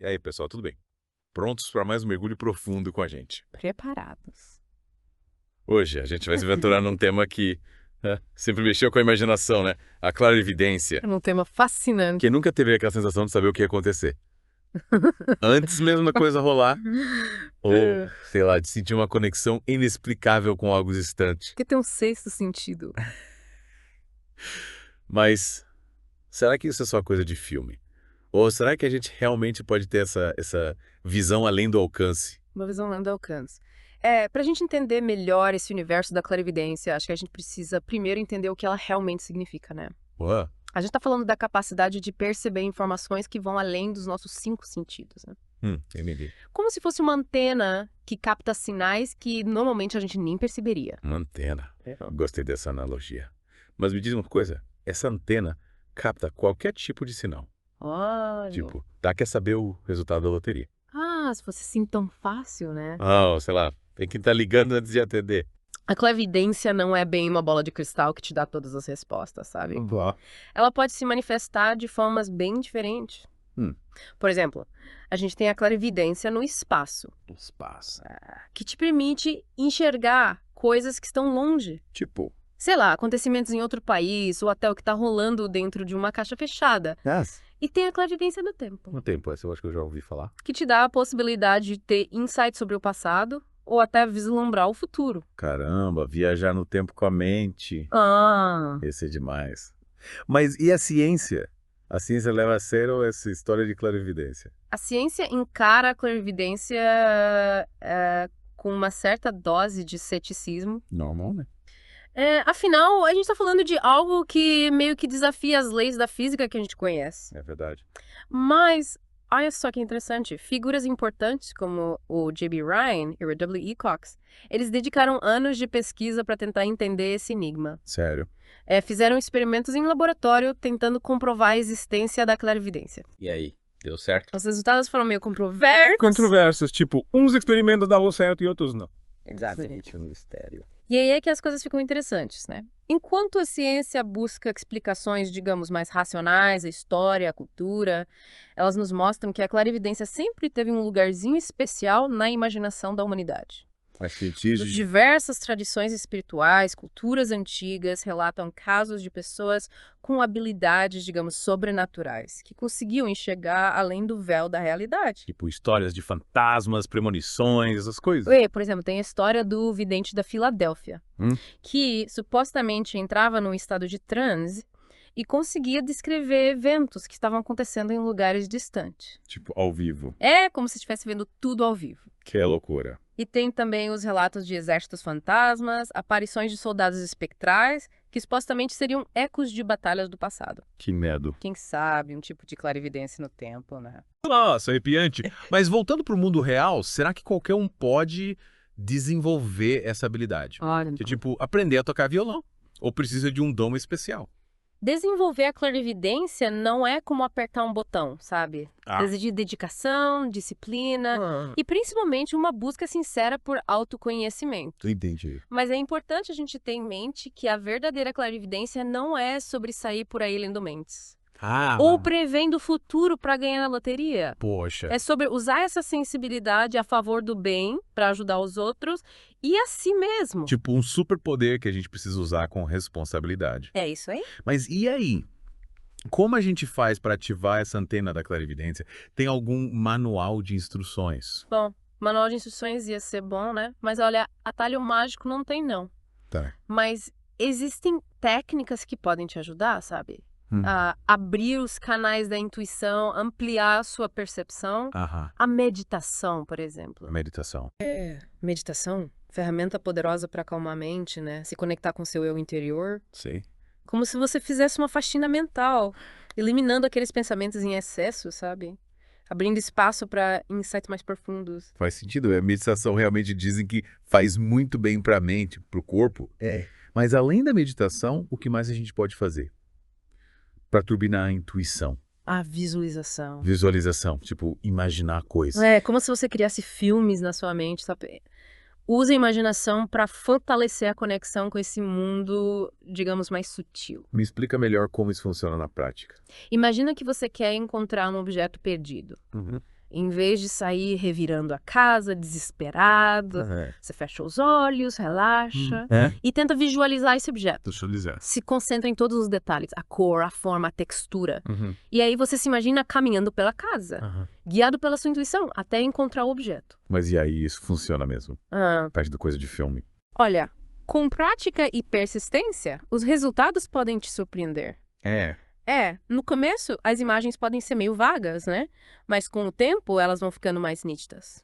E aí, pessoal, tudo bem? Prontos para mais um mergulho profundo com a gente? Preparados. Hoje a gente vai se aventurar num tema que sempre mexeu com a imaginação, né? A clarividência. É um tema fascinante. Quem nunca teve aquela sensação de saber o que ia acontecer? Antes mesmo da coisa rolar, ou, sei lá, de sentir uma conexão inexplicável com algo distante. Porque tem um sexto sentido. Mas será que isso é só coisa de filme? Ou será que a gente realmente pode ter essa visão além do alcance? Uma visão além do alcance. Pra gente entender melhor esse universo da clarividência, acho que a gente precisa primeiro entender o que ela realmente significa, né? Ué, A gente tá falando da capacidade de perceber informações que vão além dos nossos 5 sentidos, né? entendi. Como se fosse uma antena que capta sinais que normalmente a gente nem perceberia. Uma antena. Gostei dessa analogia. Mas me diz uma coisa, essa antena capta qualquer tipo de sinal. Olha. Tipo, quer saber o resultado da loteria. Se fosse assim tão fácil, né? Ah, sei lá, tem que estar ligando antes de atender. A clarividência não é bem uma bola de cristal que te dá todas as respostas, sabe? Vá. Ela pode se manifestar de formas bem diferentes. Por exemplo, a gente tem a clarividência no espaço, Espaço. que te permite enxergar coisas que estão longe. Tipo, Sei lá, acontecimentos em outro país, ou até o que está rolando dentro de uma caixa fechada. E tem a clarividência do tempo, no tempo, essa eu acho que eu já ouvi falar. que te dá a possibilidade de ter insights sobre o passado ou até vislumbrar o futuro. Caramba, viajar no tempo com a mente. Ah, Esse é demais. Mas e a ciência? A ciência leva a sério essa história de clarividência? a ciência encara a clarividência com uma certa dose de ceticismo. Normal, né? Afinal, a gente está falando de algo que meio que desafia as leis da física que a gente conhece. É verdade. Mas, olha só que interessante, figuras importantes como o J.B. Ryan e o W.E. Cox, eles dedicaram anos de pesquisa para tentar entender esse enigma. Sério. Fizeram experimentos em laboratório tentando comprovar a existência da clarividência. E aí, deu certo? Os resultados foram meio controversos. Controversos, tipo, uns experimentos davam certo e outros não. Exatamente, um mistério. E aí é que as coisas ficam interessantes, né? Enquanto a ciência busca explicações, digamos, mais racionais, a história, a cultura, elas nos mostram que a clarividência sempre teve um lugarzinho especial na imaginação da humanidade. Mas cientistas... Diversas tradições espirituais, culturas antigas relatam casos de pessoas com habilidades, digamos, sobrenaturais, que conseguiam enxergar além do véu da realidade. Tipo, histórias de fantasmas, premonições, essas coisas. Por exemplo, tem a história do vidente da Filadélfia, que supostamente entrava num estado de transe e conseguia descrever eventos que estavam acontecendo em lugares distantes. Tipo, ao vivo. É como se estivesse vendo tudo ao vivo. Que é loucura. E tem também os relatos de exércitos fantasmas, aparições de soldados espectrais, que supostamente seriam ecos de batalhas do passado. Que medo. Quem sabe, um tipo de clarividência no tempo, né? Nossa, arrepiante. Mas voltando pro mundo real, será que qualquer um pode desenvolver essa habilidade? Olha, Que, tipo, aprender a tocar violão. Ou precisa de um dom especial? desenvolver a clarividência não é como apertar um botão, sabe? Ah. Exige dedicação, disciplina e principalmente uma busca sincera por autoconhecimento. Entendi. Mas é importante a gente ter em mente que a verdadeira clarividência não é sobre sair por aí lendo mentes. Ou prevendo o futuro para ganhar na loteria. Poxa. É sobre usar essa sensibilidade a favor do bem, para ajudar os outros e a si mesmo. Tipo, um superpoder que a gente precisa usar com responsabilidade. É isso aí? Mas e aí? Como a gente faz para ativar essa antena da clarividência? Tem algum manual de instruções? Bom, manual de instruções ia ser bom, né? Mas olha, atalho mágico não tem, não. Tá. Mas existem técnicas que podem te ajudar, sabe? A abrir os canais da intuição, ampliar a sua percepção. Aham. A meditação, por exemplo. Meditação. Meditação, ferramenta poderosa para acalmar a mente, né? Se conectar com seu eu interior. Sei. Como se você fizesse uma faxina mental, eliminando aqueles pensamentos em excesso, sabe? Abrindo espaço para insights mais profundos. Faz sentido. A meditação realmente dizem que faz muito bem para a mente, para o corpo. Mas além da meditação, o que mais a gente pode fazer? Para turbinar a intuição. A visualização. Visualização. Tipo, imaginar coisas. É como se você criasse filmes na sua mente, sabe? Use a imaginação para fortalecer a conexão com esse mundo, digamos, mais sutil. Me explica melhor como isso funciona na prática. Imagina que você quer encontrar um objeto perdido. Em vez de sair revirando a casa, desesperado, você fecha os olhos, relaxa e tenta visualizar esse objeto. Visualizar. Se concentra em todos os detalhes, a cor, a forma, a textura. E aí você se imagina caminhando pela casa, guiado pela sua intuição, até encontrar o objeto. Mas e aí, isso funciona mesmo? Parte da coisa de filme. Olha, com prática e persistência, os resultados podem te surpreender. No começo, as imagens podem ser meio vagas, né? Mas com o tempo, elas vão ficando mais nítidas.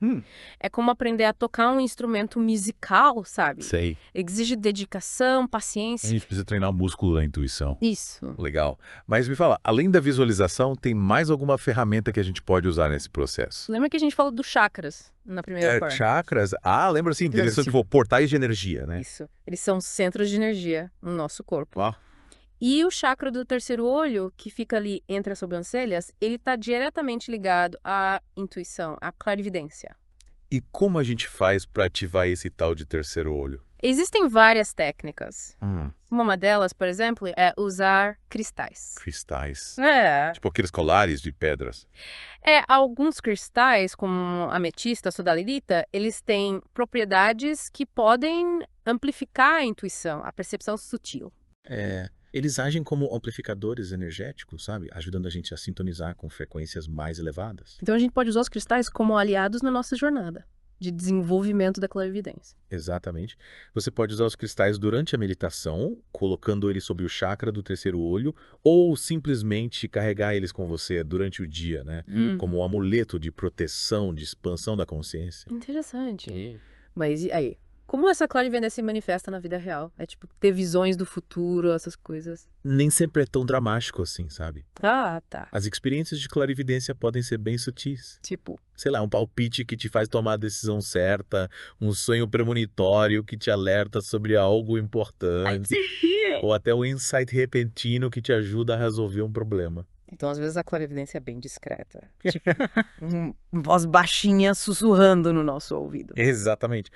É como aprender a tocar um instrumento musical, sabe? Sei. Exige dedicação, A paciência. gente precisa treinar o músculo da intuição. Isso. Legal. Mas me fala, além da visualização, tem mais alguma ferramenta que a gente pode usar nesse processo? Lembra que a gente falou dos chakras na primeira parte? Chakras? Lembra assim, eles são tipo portais de energia, né? Isso. Eles são centros de energia no nosso corpo. Ó. E o chakra do terceiro olho, que fica ali entre as sobrancelhas, ele está diretamente ligado à intuição, à clarividência. E como a gente faz para ativar esse tal de terceiro olho? Existem várias técnicas. Uma delas, por exemplo, é usar cristais. Cristais. É. Tipo aqueles colares de pedras. Alguns cristais, como a ametista, a sodalita, eles têm propriedades que podem amplificar a intuição, a percepção sutil. Eles agem como amplificadores energéticos, sabe? Ajudando a gente a sintonizar com frequências mais elevadas. Então a gente pode usar os cristais como aliados na nossa jornada de desenvolvimento da clarividência. Exatamente. Você pode usar os cristais durante a meditação, colocando eles sob o chakra do terceiro olho, ou simplesmente carregar eles com você durante o dia, né? Como um amuleto de proteção, de expansão da consciência. Interessante. Mas e aí? Como essa clarividência se manifesta na vida real? É tipo ter visões do futuro, essas coisas. Nem sempre é tão dramático assim, sabe? Tá. As experiências de clarividência podem ser bem sutis. Tipo, Sei lá, um palpite que te faz tomar a decisão certa, um sonho premonitório que te alerta sobre algo importante, ou até um insight repentino que te ajuda a resolver um problema. então às vezes a clarividência é bem discreta. Tipo, uma voz baixinha sussurrando no nosso ouvido. Exatamente.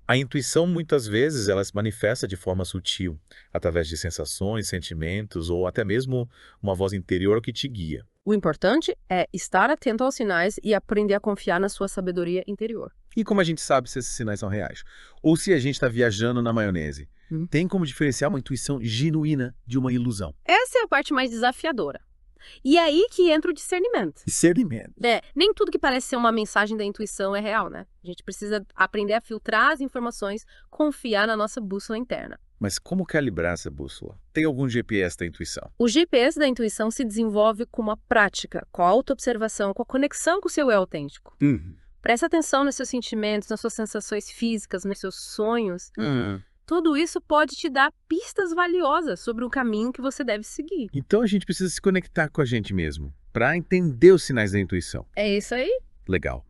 A intuição, muitas vezes, ela se manifesta de forma sutil, através de sensações, sentimentos ou até mesmo uma voz interior que te guia. O importante é estar atento aos sinais e aprender a confiar na sua sabedoria interior. E como a gente sabe se esses sinais são reais? Ou se a gente está viajando na maionese? Tem como diferenciar uma intuição genuína de uma ilusão? Essa é a parte mais desafiadora. E é aí que entra o discernimento. Discernimento. Nem tudo que parece ser uma mensagem da intuição é real, né? A gente precisa aprender a filtrar as informações, confiar na nossa bússola interna. Mas como calibrar essa bússola? Tem algum GPS da intuição? O GPS da intuição se desenvolve com uma prática, com a autoobservação, com a conexão com o seu eu autêntico. Presta atenção nos seus sentimentos, nas suas sensações físicas, nos seus sonhos. Tudo isso pode te dar pistas valiosas sobre o caminho que você deve seguir. Então a gente precisa se conectar com a gente mesmo, para entender os sinais da intuição. É isso aí? Legal.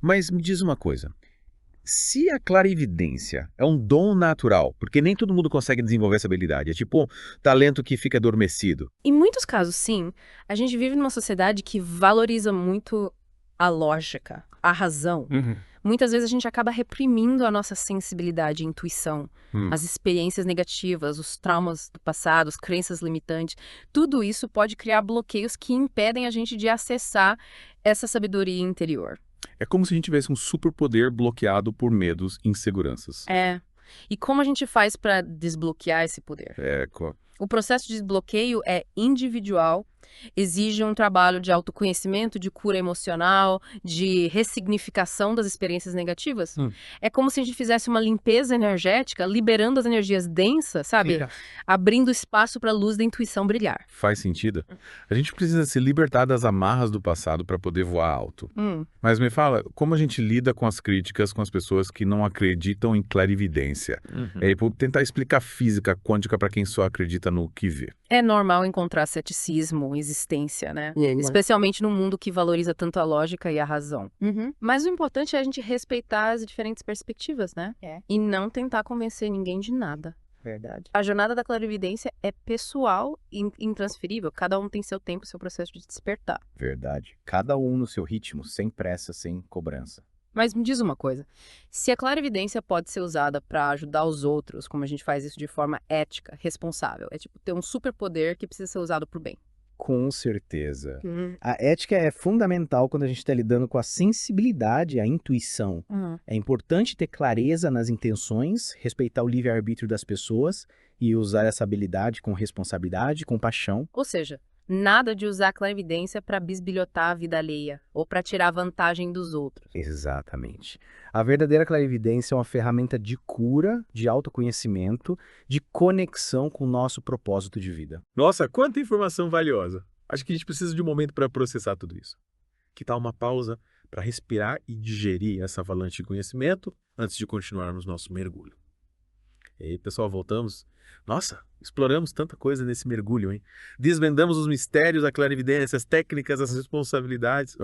Mas me diz uma coisa. Se a clarividência é um dom natural, porque nem todo mundo consegue desenvolver essa habilidade, é tipo um talento que fica adormecido. Em muitos casos, sim. A gente vive numa sociedade que valoriza muito a lógica, a razão. Muitas vezes a gente acaba reprimindo a nossa sensibilidade e intuição, as experiências negativas, os traumas do passado, as crenças limitantes. Tudo isso pode criar bloqueios que impedem a gente de acessar essa sabedoria interior. É como se a gente tivesse um superpoder bloqueado por medos e inseguranças. E como a gente faz para desbloquear esse poder? O processo de desbloqueio é individual, exige um trabalho de autoconhecimento, de cura emocional, de ressignificação das experiências negativas. É como se a gente fizesse uma limpeza energética, liberando as energias densas, sabe? Abrindo espaço para a luz da intuição brilhar. Faz sentido? A gente precisa se libertar das amarras do passado para poder voar alto. Mas me fala, como a gente lida com as críticas com as pessoas que não acreditam em clarividência? Tentar explicar física quântica para quem só acredita no que vê. É normal encontrar ceticismo, existência, né? Especialmente num mundo que valoriza tanto a lógica e a razão. Mas o importante é a gente respeitar as diferentes perspectivas, né? E não tentar convencer ninguém de nada. Verdade. A jornada da clarividência é pessoal e intransferível. Cada um tem seu tempo, seu processo de despertar. Verdade. Cada um no seu ritmo, sem pressa, sem cobrança. Mas me diz uma coisa, se a clarividência pode ser usada para ajudar os outros, como a gente faz isso de forma ética, responsável, é tipo ter um superpoder que precisa ser usado pro bem. Com certeza. A ética é fundamental quando a gente está lidando com a sensibilidade, a intuição. É importante ter clareza nas intenções, respeitar o livre-arbítrio das pessoas e usar essa habilidade com responsabilidade, com paixão. Ou seja, nada de usar a clarividência para bisbilhotar a vida alheia ou para tirar vantagem dos outros. Exatamente. A verdadeira clarividência é uma ferramenta de cura, de autoconhecimento, de conexão com o nosso propósito de vida. Nossa, quanta informação valiosa. Acho que a gente precisa de um momento para processar tudo isso. Que tal uma pausa para respirar e digerir essa avalanche de conhecimento antes de continuarmos nosso mergulho? E aí, pessoal, voltamos. Nossa, exploramos tanta coisa nesse mergulho, hein? Desvendamos os mistérios da clarividência, as técnicas, as responsabilidades.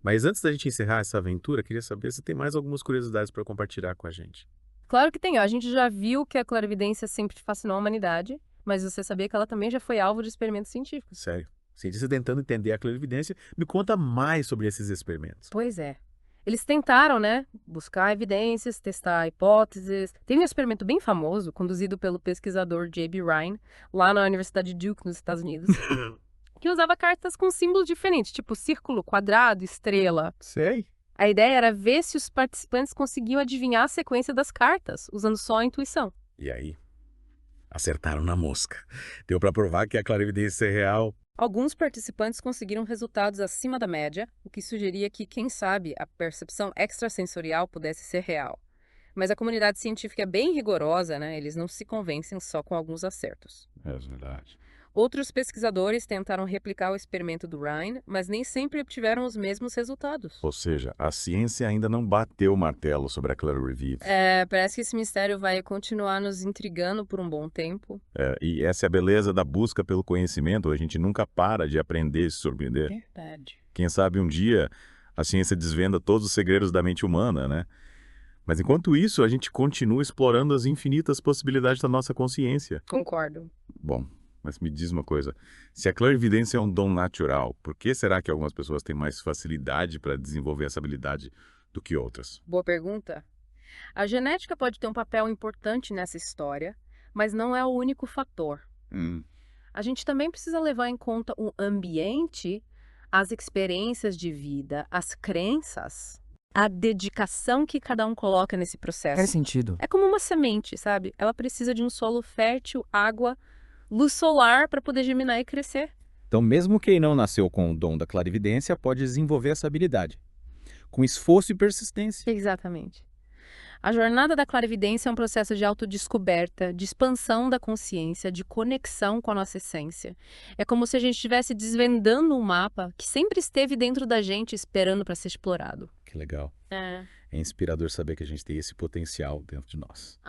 Mas antes da gente encerrar essa aventura, queria saber se tem mais algumas curiosidades para compartilhar com a gente. Claro que tem. A gente já viu que a clarividência sempre fascinou a humanidade, mas você sabia que ela também já foi alvo de experimentos científicos. Sério. Cientista tentando entender a clarividência, me conta mais sobre esses experimentos. Pois é. Eles tentaram, né, buscar evidências, testar hipóteses. Tem um experimento bem famoso, conduzido pelo pesquisador J.B. Rhine, lá na Universidade de Duke, nos Estados Unidos, que usava cartas com símbolos diferentes, tipo círculo, quadrado, estrela. Sei. A ideia era ver se os participantes conseguiam adivinhar a sequência das cartas, usando só a intuição. E aí? Acertaram na mosca. Deu para provar que a clarividência é real. Alguns participantes conseguiram resultados acima da média, o que sugeria que, quem sabe, a percepção extrasensorial pudesse ser real. Mas a comunidade científica é bem rigorosa, né? Eles não se convencem só com alguns acertos. É verdade. Outros pesquisadores tentaram replicar o experimento do Rhine, mas nem sempre obtiveram os mesmos resultados. Ou seja, a ciência ainda não bateu o martelo sobre a Clarivive. Parece que esse mistério vai continuar nos intrigando por um bom tempo. E essa é a beleza da busca pelo conhecimento. A gente nunca para de aprender e se surpreender. Verdade. Quem sabe um dia a ciência desvenda todos os segredos da mente humana, né? Mas enquanto isso, a gente continua explorando as infinitas possibilidades da nossa consciência. Concordo. Bom, mas me diz uma coisa, se a clarividência é um dom natural, por que será que algumas pessoas têm mais facilidade para desenvolver essa habilidade do que outras? Boa pergunta. A genética pode ter um papel importante nessa história, mas não é o único fator. A gente também precisa levar em conta o ambiente, as experiências de vida, as crenças, a dedicação que cada um coloca nesse processo. Faz sentido. É como uma semente, sabe? Ela precisa de um solo fértil, água, luz solar para poder germinar e crescer. Então, mesmo quem não nasceu com o dom da clarividência pode desenvolver essa habilidade, com esforço e persistência. Exatamente. A jornada da clarividência é um processo de autodescoberta, de expansão da consciência, de conexão com a nossa essência. É como se a gente estivesse desvendando um mapa que sempre esteve dentro da gente, esperando para ser explorado. Que legal. É inspirador saber que a gente tem esse potencial dentro de nós.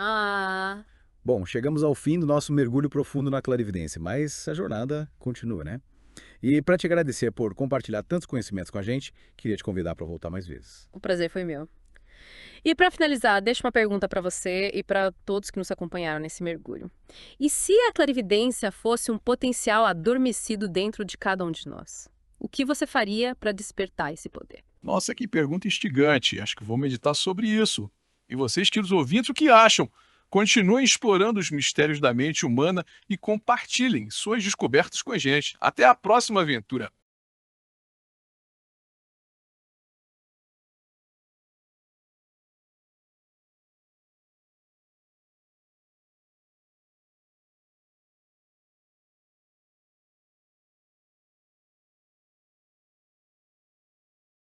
Bom, chegamos ao fim do nosso mergulho profundo na clarividência, mas a jornada continua, né? E para te agradecer por compartilhar tantos conhecimentos com a gente, queria te convidar para voltar mais vezes. O prazer foi meu. E para finalizar, deixo uma pergunta para você e para todos que nos acompanharam nesse mergulho. E se a clarividência fosse um potencial adormecido dentro de cada um de nós? O que você faria para despertar esse poder? Nossa, que pergunta instigante. Acho que vou meditar sobre isso. E vocês, queridos ouvintes, o que acham? Continuem explorando os mistérios da mente humana e compartilhem suas descobertas com a gente. Até a próxima aventura!